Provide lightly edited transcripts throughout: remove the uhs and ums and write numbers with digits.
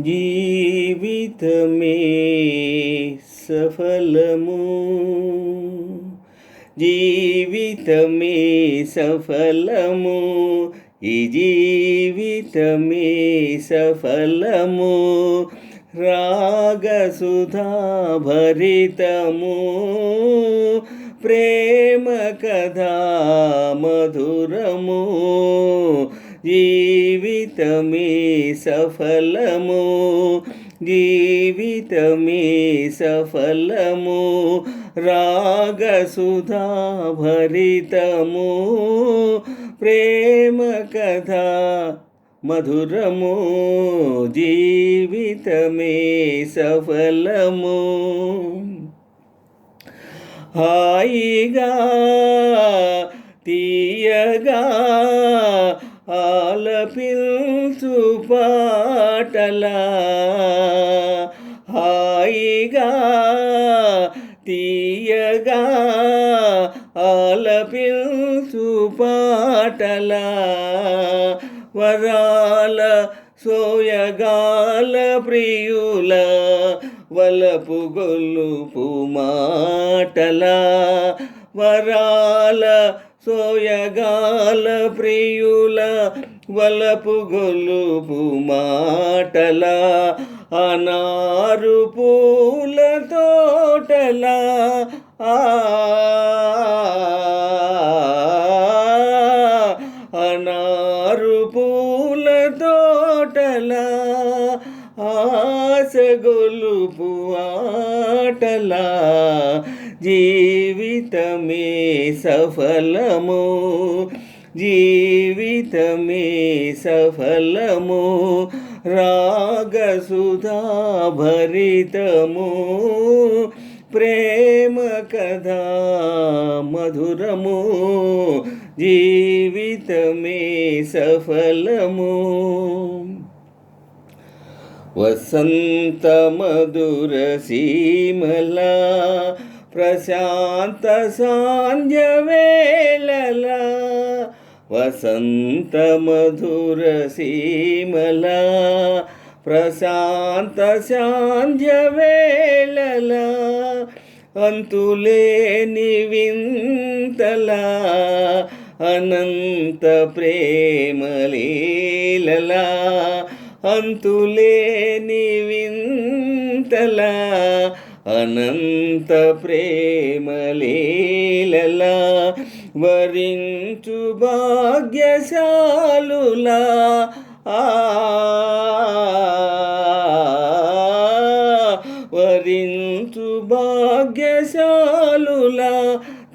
జీవితమే సఫలము, జీవితమే సఫలము, ఈ జీవితమే సఫలము, రాగసుధా భరితము, ప్రేమ కథా మధురము, జీవితమే సఫలము, జీవితమే సఫలము, రాగసుధా భరితము, ప్రేమ కథా మధురము, జీవితమే సఫలము. హాయిగా తీయగా ఆలపించు పాటలా, హాయిగా తీయగా ఆలపించు పాటలా, వరాల సోయగాల ప్రియుల వలపు గొలుపు మాటలా, వరాల సోయగాల ప్రియుల వలపు గొలుపు మాటలా, అనారు పూల తోటలా, అనారు పూల తోటలా, ఆశ గొలుపు ఆటలా, జీవితమే సఫలము, జీవితమే సఫలము, రాగసుధా భరితము, ప్రేమ కథా మధురము, జీవితమే సఫలము. వసంత మధుర సీమలా, ప్రశాంత సాంధ్య వేళలా, వసంత మధుర సీమలా, ప్రశాంత సాంధ్య వేళలా, అంతులేని వింతలా, అనంత ప్రేమలీలలా, అంతులేని వింతలా, అనంత ప్రేమలీలలా, వరించు భాగ్యశాలులా, వరించు భాగ్యశాలులా,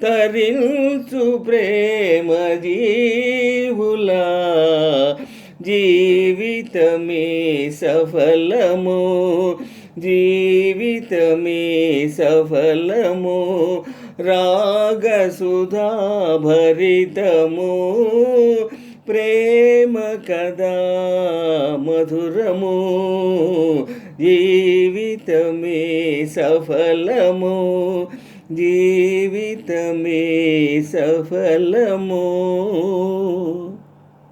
తరించు ప్రేమ జీవులా, జీవితమే సఫలము, జీవితమే సఫలము, రాగసుధా భరితము, ప్రేమ కథా మధురము, జీవితమే సఫలము, జీవితమే సఫలము.